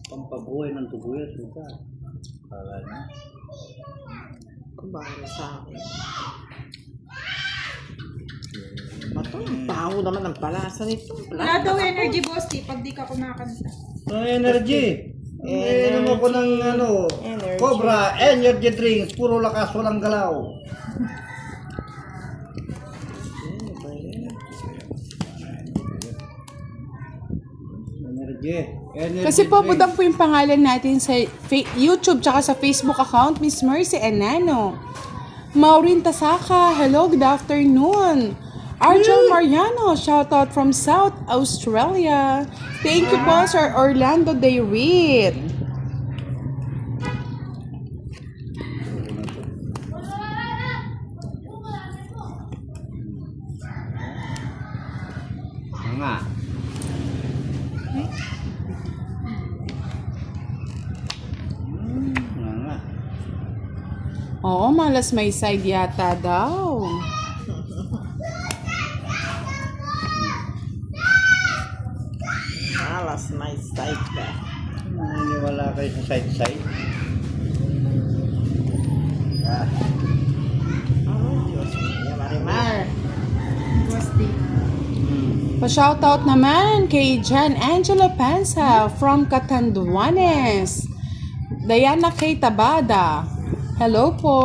Pampabuhay ng tubuyas mo ka. Kala niya. Kabara sa akin. Bato, baho naman ang palasa nito. Wala daw energy, boss, pag di ka kumakanta. Energy. Inom ako ng Energy. Cobra energy drinks. Puro lakas, walang galaw. Energy. Kasi po, budang po yung pangalan natin sa YouTube tsaka sa Facebook account, Miss Mercy Enano. Maureen Tasaka, hello, good afternoon. Arjel Mariano, shout out from South Australia. Thank you po, Sir Orlando Dayrit. Nga. Nga. Oo, malas may side yata daw. Alas, may side ka. Naniniwala kayo sa side-side? Oh, Diyos mo. Marimar. Boss, di. Pa-shoutout naman kay Jan Angela Pansa from Catanduanes. Diana K. Tabada. Hello po.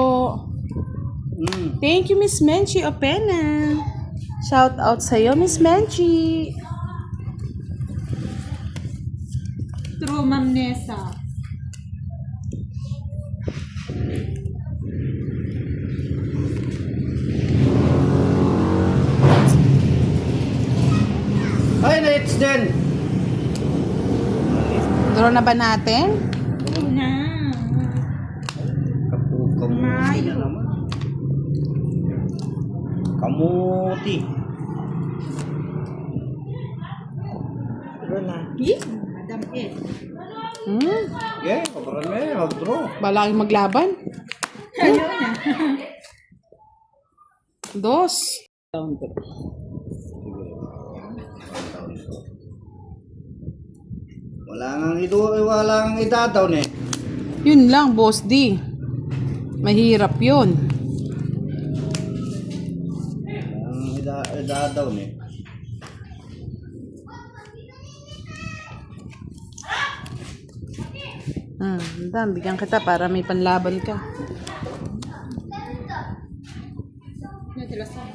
Thank you, Miss Menchi Opena. Shout out sa'yo, Miss Menchi. True, Ma'am Nessa. Ay, na-hits din! Draw na ba natin? Na. Kamuti na naman. Kamuti. Pero na. Madam Ed. Yeah, kabaran na yun. Mag-draw. Bala kayong maglaban? Hello na. Dos. Wala nang idadaw eh. Yun lang, Boss D. Mahirap yun. Wala nang idadaw eh. Dan, bigyan kita para may panlaban ka. Natilasan.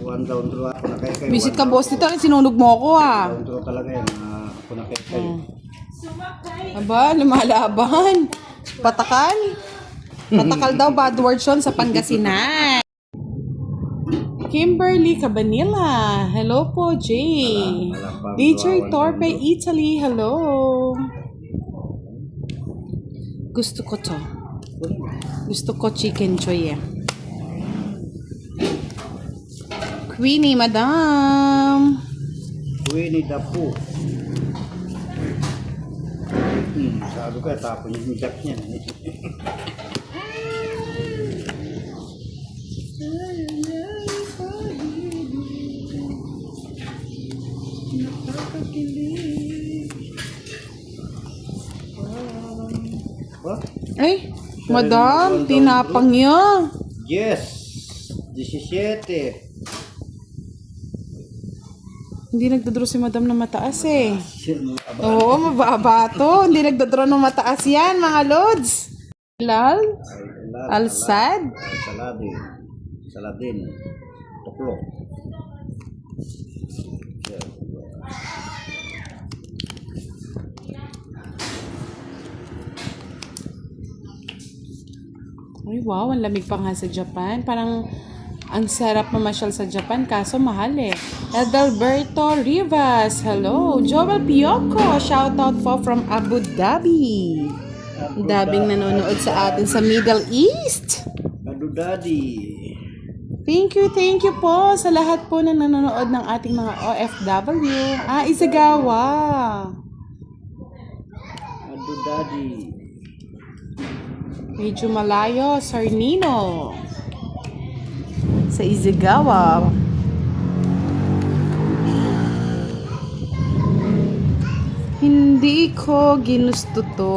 One down draw ako na kayo. Visit ka, Boss D. Sinunog mo ako, ah. Down draw talaga yan. Ako na kayo. Aba, lumalaban. Patakal. Patakal daw, bad words yun sa Pangasinan. Kimberly Cabanilla. Hello po, Jay. DJ Torpe, Italy. Hello. Gusto ko to. Gusto ko chicken joy eh. Queenie, madam. Winnie the Pooh. Sabi ko, tapon yung jack niya. Ay, madam, tinapang niya. Yes! 17. Hindi nagdodraw si madam na mataas eh. Oo, mababa to. Hindi nagdodraw ng mataas yan, mga lods. Lal? Alsad? Saladin. Saladin. Tuklok. Ay, wow, ang lamig pa nga sa Japan. Parang ang sarap mamasyal sa Japan, kaso mahal eh. Adalberto Rivas, hello. Joel Pioco, shoutout po from Abu Dhabi. Dabing nanonood sa atin sa Middle East. Adu Daddy. Thank you po sa lahat po na nanonood ng ating mga OFW. Isagawa. Adu Daddy. Medyo malayo, Sir Nino. sa Izigawa. Hindi ko ginusto to.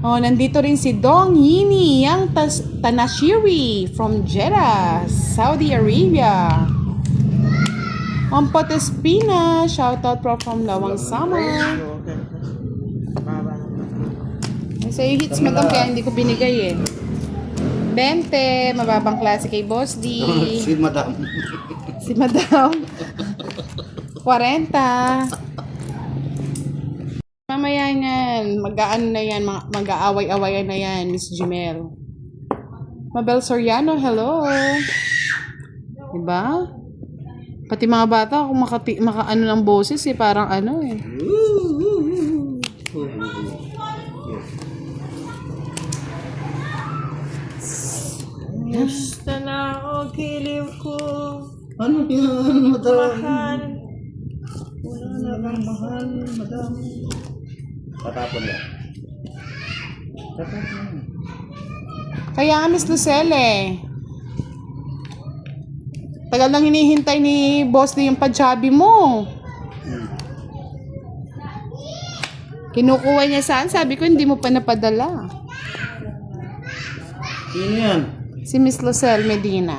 Oh, nandito rin si Dong Yini Yang Tanashiri from Jeddah, Saudi Arabia. Ampat Espina, shoutout from Lawang Summer. Joker. Baba. Sa'yo hits madam kaya hindi ko binigay eh. 20, mababang klase kay Boss D. Si Madam. Si Madam. 40. Mamaya yan, mag-aano na yan, mag-aaway-awayan na yan, Miss Jimel. Mabel Soriano, hello. Diba? Pati mga bata, kung maka-ano ng boses eh, parang ano eh. Gusto na ako, giliw ko. Ano yan, Madam? Mahal. Wala na kang mahal, Madam. Tatapon yan. Tatapon yan. Kaya nga, Miss Lucelle, tagal nang hinihintay ni Boss D yung pajabi mo. Kinukuha niya saan? Sabi ko, hindi mo pa napadala. Sino yan? Si Miss Lucelle Medina.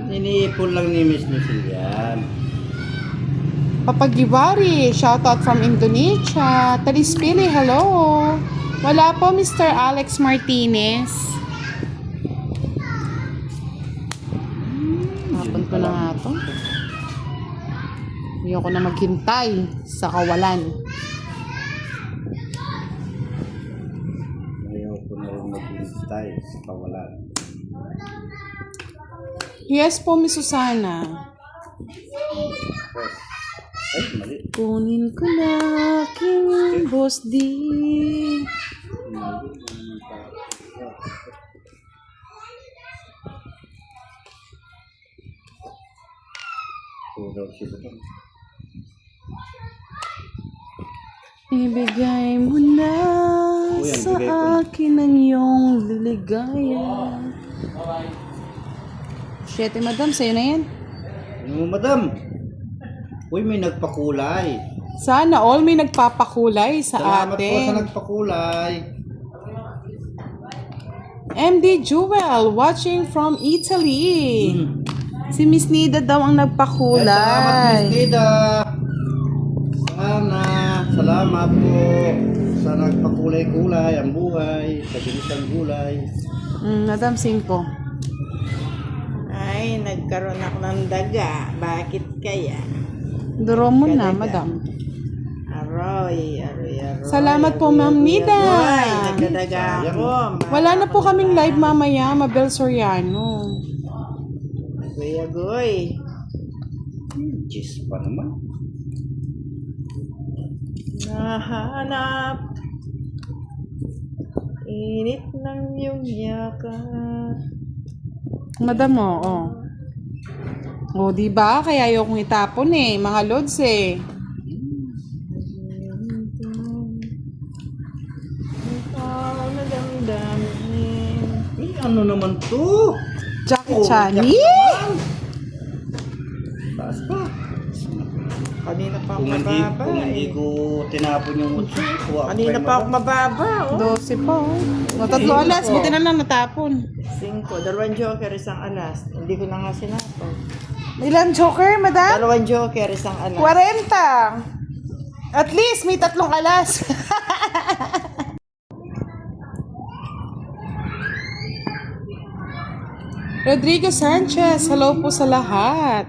Iniipon lang ni Miss Lucille yan. Papagiwari, shoutout from Indonesia. Talispili, hello. Wala po, Mr. Alex Martinez. Hapon ko na nga to. Ayoko na maghintay sa kawalan. Ayaw ko na rin maghintay sa kawalan. Yes po, Miss Susana. Ay, mali. Kunin ko na aking Boss D. Kudaw si Madam. Ibigay mo na Uy, sa bigay ko na. akin ang iyong ligaya. 7, madam, sa'yo na yan. Ano, Madam? Uy, may nagpakulay. Sana all may nagpapakulay sa Salamat po sa atin. nagpakulay. MD Jewel, watching from Italy. Si Miss Nida daw ang Salamat, Miss nagpakulay. Nida. Salamat po sa nagpakulay-kulay ang buhay, sa bilisang gulay. Madam 5. Ay, nagkaroon ako ng daga. Bakit kaya? Duro mo na, Kadaga. madam. Aroy. Salamat po, Ma'am Nida. Ay, nagdadaga ako. Wala na po kaming live mamaya, Mabel Soriano. Kuya Goy. Cheese pa naman. Nahanap. Init ng iyong yakap. Madam mo, oh. Oh, di ba? Kaya ayokong itapon eh, mga lods eh. Ikaw na damdamin. Eh, ano naman to? Jackie Oh, Chani? naman. Taas pa. Kanina pa ako Kung mababa hindi eh. ko tinapon yung utso, Kanina pa ako mababa oh. 12 po. O, 3 alas, buti na lang natapon. 5. 2 joker, isang alas. Hindi ko na nga sinapon. Ilan joker, madam? 2 joker, isang alas. 40. At least, may 3 alas. Rodrigo Sanchez, hello po sa lahat.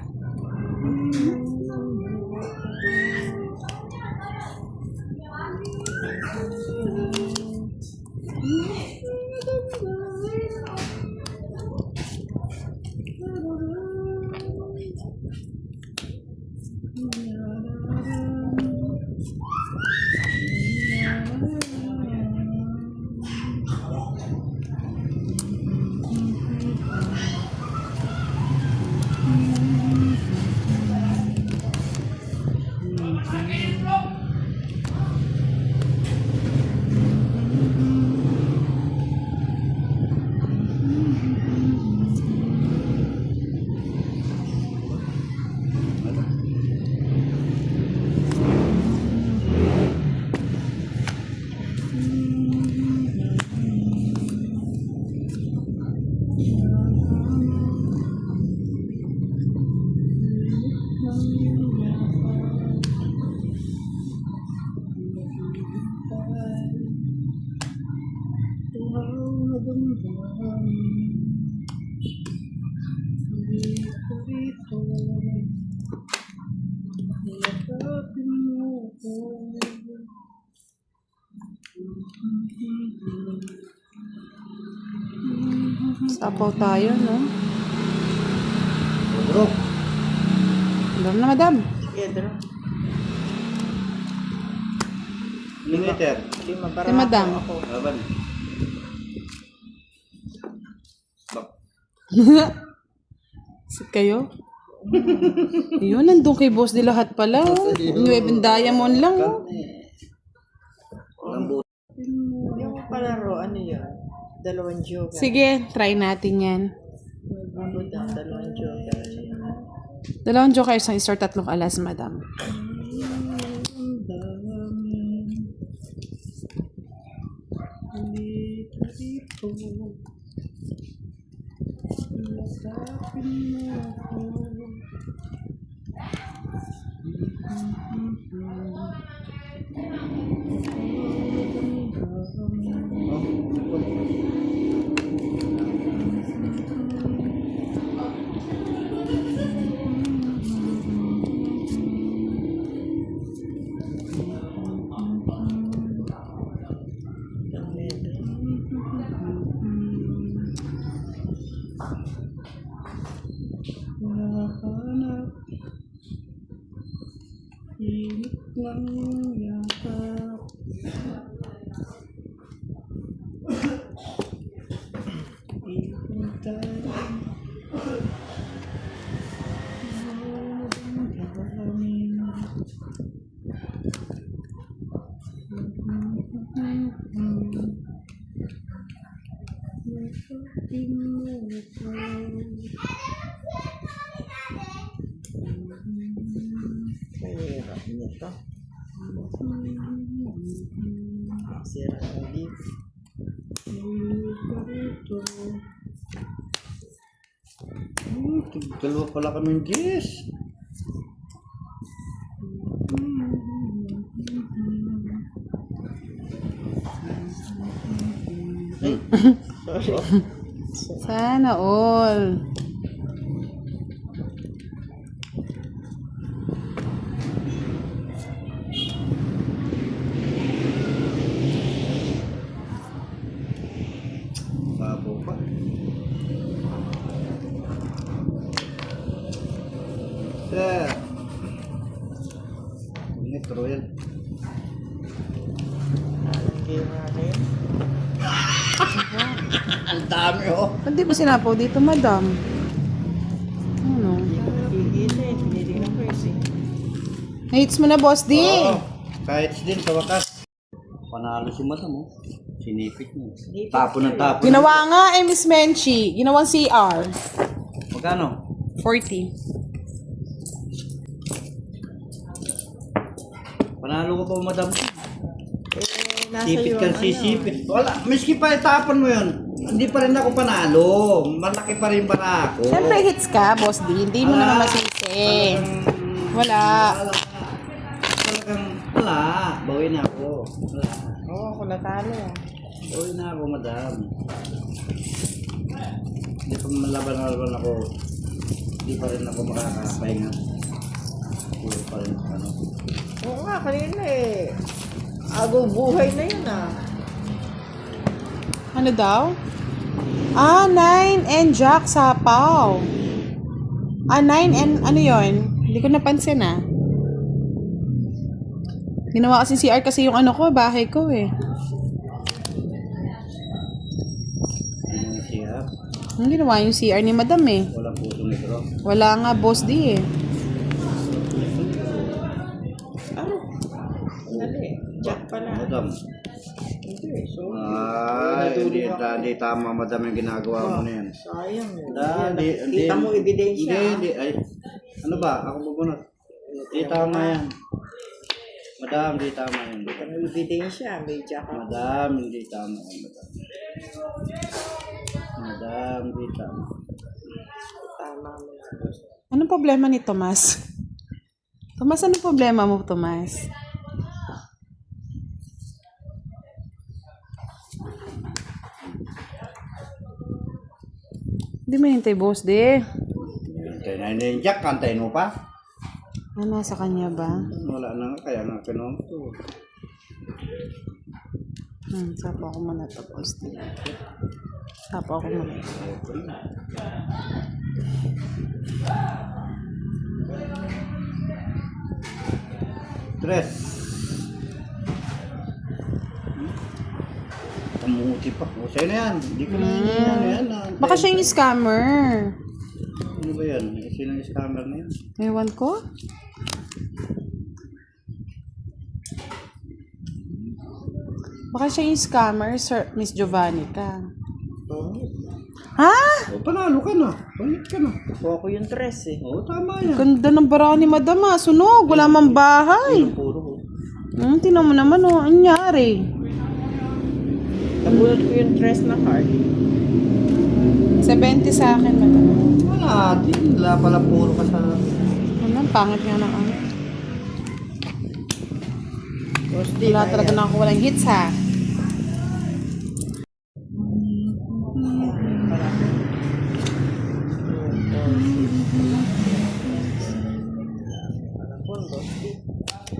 Sapaw tayo, no? Bro, Alam na, madam. Sige, draw. limiter. Lima para Si madam. ako. Laban. Bak. Sit kayo? Yun, nandun kay boss di lahat pala. Oh. Nueveng Diamond lang. Oh. Walang buo. Yung palaro, ano yun? Dalawang joker. Sige, try natin yan. Dalawang joker. Dalawang joker, isang store, tatlong alas, madam. Hanap. Init lang yata. Mahirap nito. Sira na dito. Dalawa pala kaming Diyos. Sana all. Sabo pa. Sir. Ini Royal. Game natin. Ang dami oh. Hindi ba sinapaw dito, madam? Ano? Gigilin. Tinitingnan ko eh. Naits mo na, boss D. Oo. Kahit din sa wakas. Panalo si Madam oh. Sinipit niya. Tapo ng tapo. Ginawa nga eh, Miss Menchi. Ginawang CR. Magkano? 40. Panalo ko pa Madam. Nasa Sipit yung ka sisipit. Wala, miski pa itapon mo yun. Hindi pa rin ako panalo. Malaki pa rin para ako. Siyempre hits ka, boss D. Hindi mo naman masisi. Wala. Talagang wala. Bawi na ako. Wala. Oo, ako natalo. Bawi na ako, Madam. Hindi pa malaban ako. Hindi pa rin ako makakapahinga. Puro pa rin ako, ano. Oo nga, kanina eh. Agaw buhay na yun ah. Ano daw? 9 and Jack Sapaw. 9 and ano yon? Hindi ko napansin ah. Ginawa kasi CR kasi yung ano ko, bahay ko eh. Yung siya. Ang ginawa yung CR ni Madam eh. Walang puso negro. Wala nga, boss D eh. Ano? Dali. Jack pala. Madam. Hindi. So, Ay, hindi tama, Madam, yung ginagawa mo na yan. sayang. Hindi. Kita mo ebidensya. Hindi. Ay, ano ba? Ako bubunot. Hindi tama yan. Madam, hindi tama yan. Kita mo ebidensya. May Jack ako. Madam, hindi tama yan, Madam. Madam, hindi tama. Tama mo. Anong problema ni Tomas? Tomas, anong problema mo, Tomas? Hindi mo hintay, boss, di. Hintay na yun, Jack. Kantayin mo pa. Ano, sa kanya ba? Wala na nga, kaya nga kinuha ko. Sapa ako muna to, boss, di. Sapa ako muna. Tres. Kamuti pa. O, sa'yo na yan. Hindi ko na yan. Baka siya yung scammer. Ano ba yan? Sino yung scammer na yan? Ewan ko. Baka siya yung scammer, Sir Miss Giovanni ka. Oo. Ha? O, panalo ka na. Palit ka na. Kuha ko yung tres eh. Oo, tama yan. Ganda ng bara ni Madam, ah. Sunog. Wala mang bahay. Ang puro ko. Tinan mo naman, oh. Anyari? Nabulot ko yung tres na card. 70 sa akin, Madam. Wala din. Wala pala puro ka sa... Ano, pangit nga ng ano. Gusti Wala na talaga yan. na ako walang hits, ha.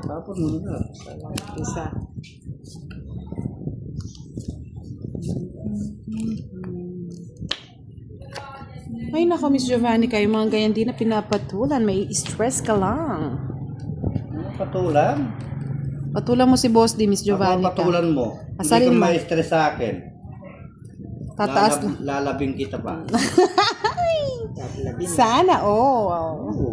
Tapos mo na. Isa. Ay, nako, Miss Giovanni, kayo mga ganyan din na pinapatulan. May stress ka lang. Ano patulan? Patulan mo si Boss D, Miss Giovanni Ako ka. patulan mo. Asalin Hindi ka mo. ma-stress sa akin. Tataas na. Lalabing kita pa. Sana, oh. Wow. Oo.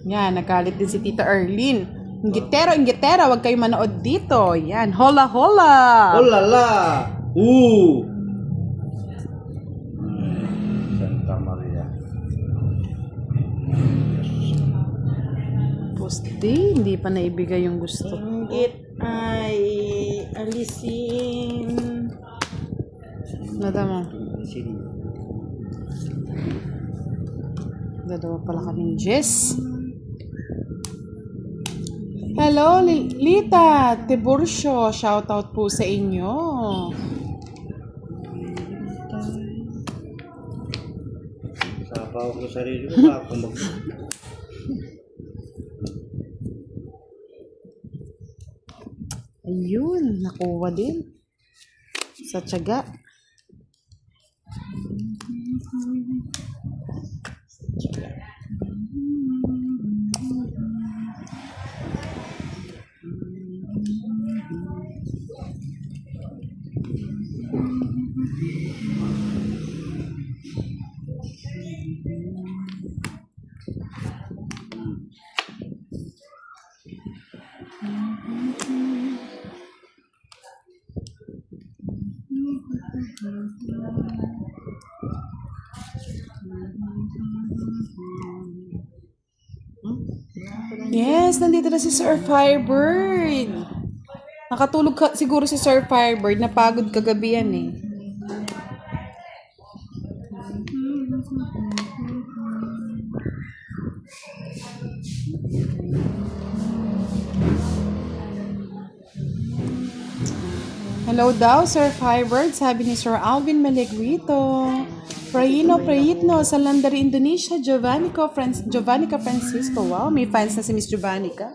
Yan, nagalit din si Tita Erlyn. Inggitero, wag kayo manood dito. Yan, hola, hola. Oh la la! Santa Maria. Boss D, hindi pa naibigay yung gusto. Inggit ay alisin. Nada mo. Sino? Dalawa pala kaming Jess. Hello, Lita Tiburcio. Shoutout po sa inyo. Sapaw ko sarili ko ba ako mag... Ayun, nakuha din. Sa tiyaga. Yes, nandito na si Sir Firebird. Nakatulog ka, siguro si Sir Firebird. Napagod kagabi yan eh. Hello daw, Sir Firebird. Sabi ni Sir Alvin Malegrito. Prayitno sa Landari, Indonesia. Giovannica Francisco. Wow, may fans na si Miss Giovannica.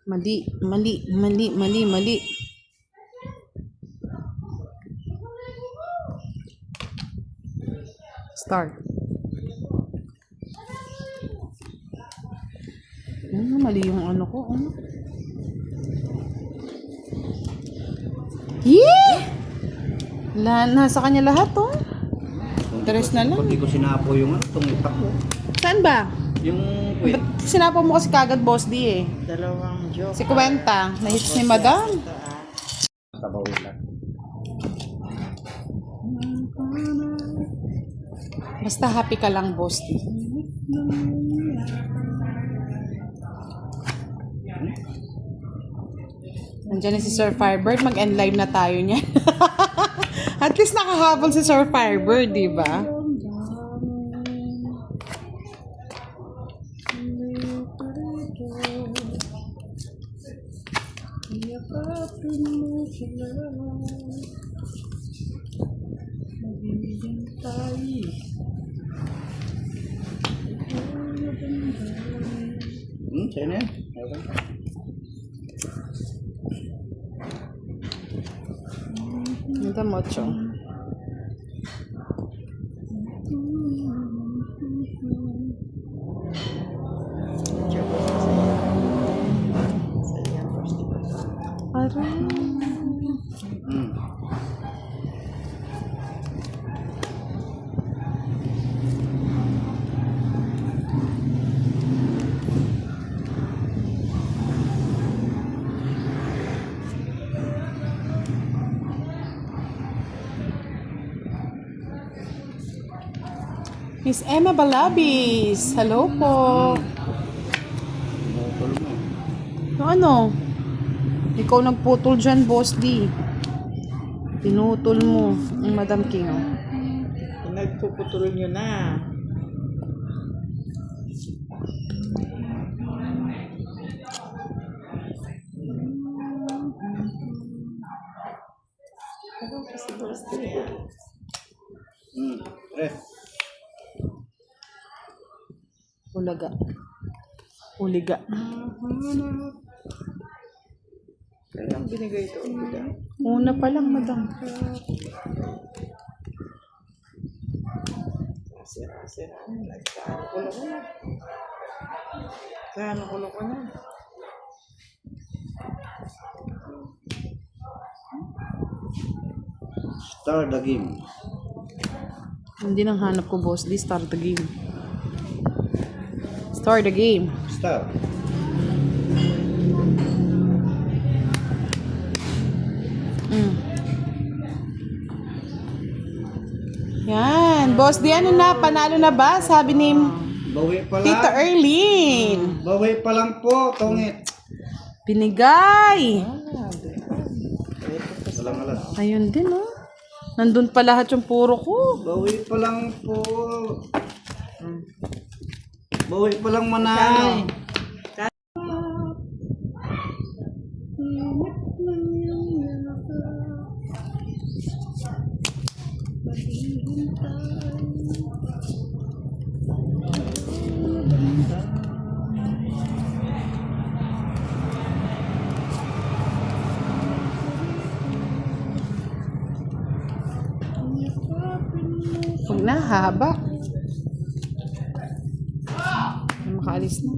Mali. Start. Mali yung ano ko. Yee! Nasa kanya lahat, oh. Tres na lang. Pati ko sinapo yung ano, itong itak ko. Saan ba? Yung wait. Ba't sinapo mo kasi kagad, Boss D, eh? Dalawang joke. Si Kwenta. Nahits ni Madam. Sabaw lang. Basta happy ka lang, Boss D. Nandiyan na si Sir Firebird. Mag-end live na tayo niya. At least nakahabol si Sir Firebird, di ba? Sa'yo na yan. Okay. Ito mocho. Aray. Hmm. Miss Emma Balabis. Hello po. Pinutol mo. Ano? Ikaw nagputol dyan, Boss D. Pinutol mo ang Madam King. Oh. Nagpuputol nyo na. Ano kasi Boss D? Pre. Ulaga. Uliga. Kailang binigay ito? Una pa lang, Madam. Sira. Nagkakakulo ko na. Kaya kulo ko na. Start the game. Hindi nang hanap ko, Boss D. Start the game. Start the game. Start. Yan. Boss D, ano na? Panalo na ba? Sabi ni Bawi pa lang. Tita Erlene. Bawi pa lang po, Tongit. Binigay. Walang alas. Ayun din, oh. Nandun pa lahat yung puro ko. Bawi pa lang po. Bawi pa lang, manay. Huwag na, haba. Makaalis na.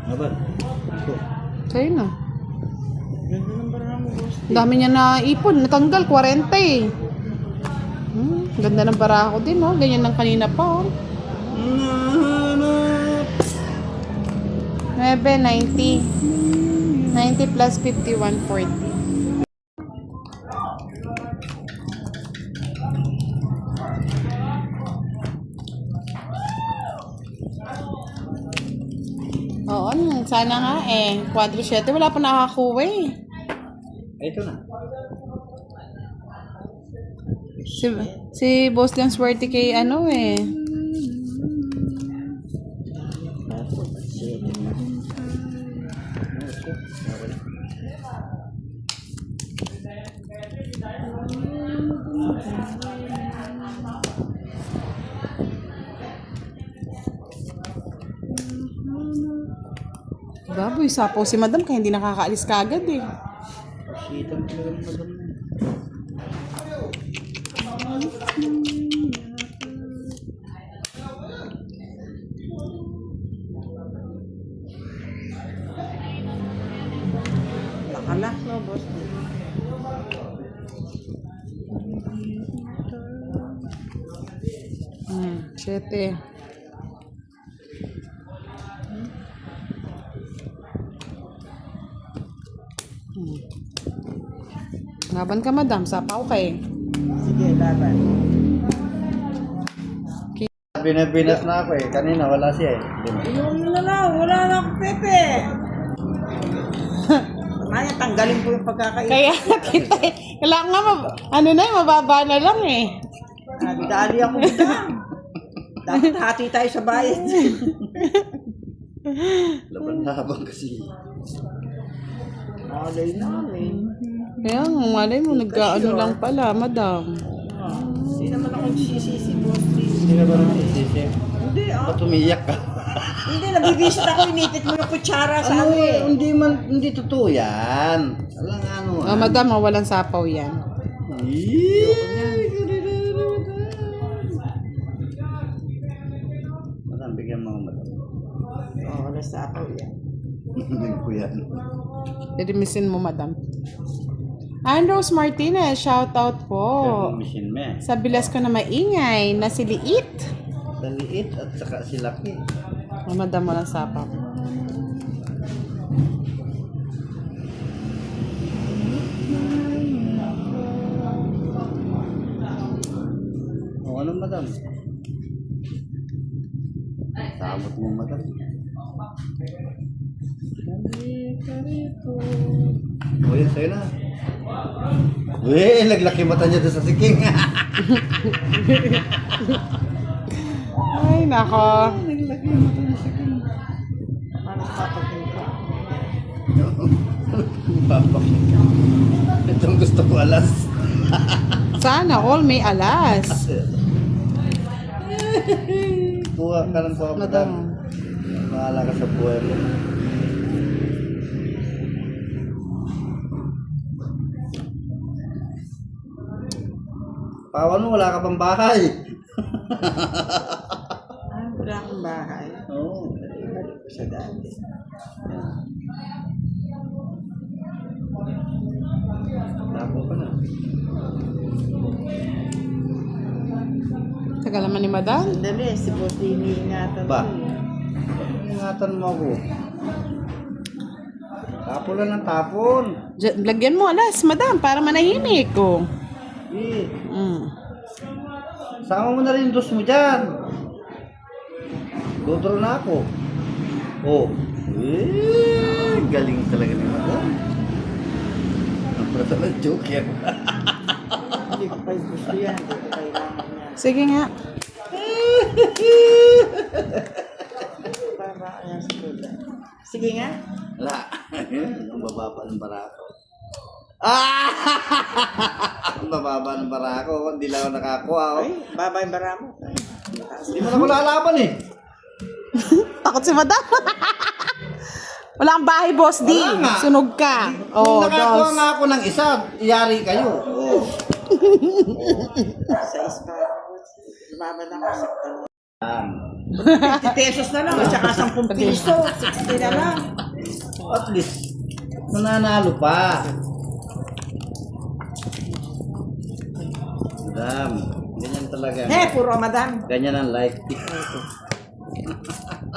Aban. Ito. Sa'yo na. Ganda ng barang mo, Boss. Dami niya na ipon. Natanggal, 40 eh. Ganda ng barako din, oh. Ganyan lang kanina pa, oh. 9, 90. 90 plus 51, 40. Oo, sana nga eh. 4-7, wala pa nakakuha eh. Ito na. Si Boss lang swerte kay ano eh. Baboy, sapo si Madam kaya hindi nakakaalis kagad eh. Sitan ko lang, madam. Nakalak, no, Boss. 7. Laban ka, Madam. Sapaw ka eh. Sige. Sige, laban. Pinas na ako eh. Kanina wala siya eh. Yung na lang, wala na akong pepe. Mamaya, tanggalin ko yung pagkakain. Kaya kita, kailangan nga, ano na yun, mababa na lang eh. Dali ako dito. Dapat hati tayo sa bayad. Laban-laban kasi. Malay namin. Kaya nga, malay mo, nag-ano lang pala, madam. Hindi naman ako sisisi, boss. Hindi na ba naman isisi? Hindi, Ba't umiyak ka? Hindi, nabibisit ako. Inipit mo yung kutsara sa Ano, ano eh. hindi totoo yan. Alang ano Ah, madam, walang sapaw yan. Madam, bigyan mo madam. Oo, wala sa ako yan. Bigyan ko yan. Didimisin mo, madam. Andros Martinez, shout out po. Machine me. Sa bilas ko na maingay, na si Liit. Sa liit at saka si laki. Oh, madam, walang sapaw. O ano madam? Sabot mo madam. O yan, sa'yo na. Uy, naglaki mata niya doon sa siking. Ay, nako. Naglaki mata niya sa siking. Paano papagin ka? Papak. Itong gusto ko alas. Sana all may alas. Kuha ka lang kuha madam. Mahala ka sa buhay mo. Pawan mo, wala ka pang bahay. Wala akong bahay. Oo. Ibalik ko sa dati. Lapo ka na. Tagal naman ni madam. Sandali, si boss iniingatan Ba? ko eh. Ingatan mo ako. Tapon lang ng tapon. Lagyan mo alas, madam, para manahimik ko. Eh, Mm. sama mo na rin yung dos mo dyan. Dudro na ako. Oh. Galing talaga ni madam. Ang prata ng joke yan. Hindi ko pa yung gusto yan. Hindi ko kailangan yan. Sige nga. Para ayan sa kuda. Sige nga. Wala. Ang bababa ng barako. Ang bababa ng barako. Hindi lang ako nakakuha. Oh. Ay, babay bara mo. Ay, mataas Hindi mo na ako lalaban eh. Takot si madam. Wala kang bahay, boss D. Wala nga. Sunog ka. Kung Oh, nakakuha dos. nga ako ng isa, yari kayo. Oh. sa ispa. Lumaban ako sa tanong. 50 Yan. pesos na lang. At saka 10 piso. 60 na lang. At least, mananalo pa. Madam, ganyan talaga. Puro madam. Ganyan ang life.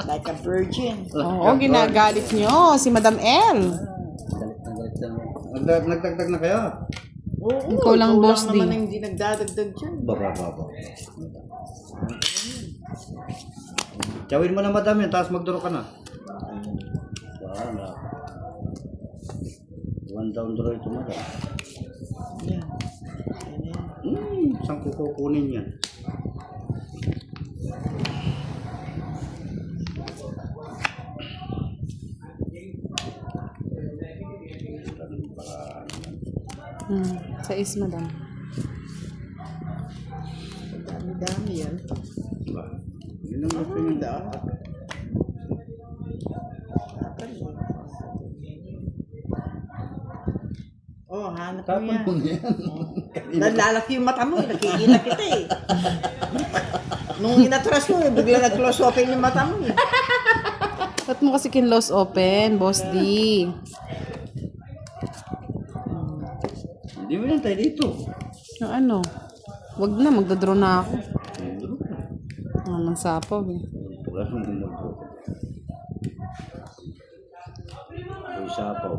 Like a virgin. Oo, ginagalit nyo. Si Madam L. Galit na. Nagdagdag na kayo? Oo. Ikaw lang, ikaw boss lang D. naman ang hindi nagdadagdag dyan. Baba. Chawin mo na madam yun, tapos magduro ka na. Wala. One down draw ito madam. Yan. Saan ko kukunin yan? Sa is, madam. Dami-dami yan. Diba? Yun ang gusto niyo. Dapat. Oh, hanap mo Tapon yan. mo na yan. Nalalaki yung mata mo, nakikita kita eh. Nung inatras mo, bigla nag-close open yung mata mo eh. Ba't mo kasi kinlose open, boss D? Hindi mo yan tayo dito. Yung ano? Wag na, magdadraw na ako. Naman sapaw eh. Wala nang ginagawa. Ay, sapaw.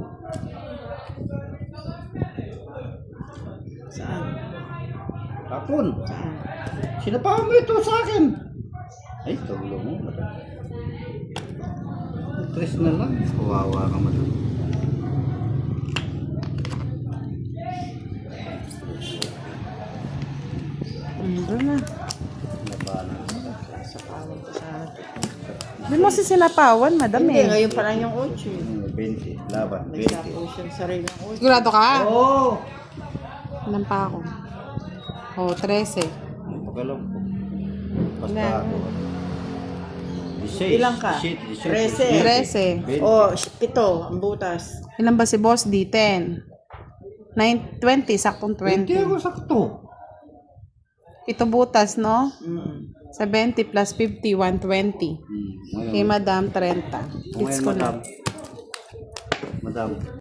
Saan? Kapon. Saan? Sinapahan mo ito sa akin. Ay, tulong mo. Tres na lang. Kawawa ka man. Doon na. Napahan. Sapawan ko sa atin. Hindi mo si sinapawan, madam Hindi, eh. ngayon pa lang yung 8 eh. 20. Laban. May 20. sapo siyang sariling 8. Sigurado ka? Oo. Ilan pa ako? Oh, 13. Pagalaw ko. Basta Ilan? ako. 16. Ilang ka? 13. 13. O, 7 ang butas. Ilan ba si boss? D, 10. 20, saktong 20 ako 20. sakto. Ito butas, no? Mm. 70 plus 50, 120. Ngayon. Kay madam, 30. Hits ko na. Madam.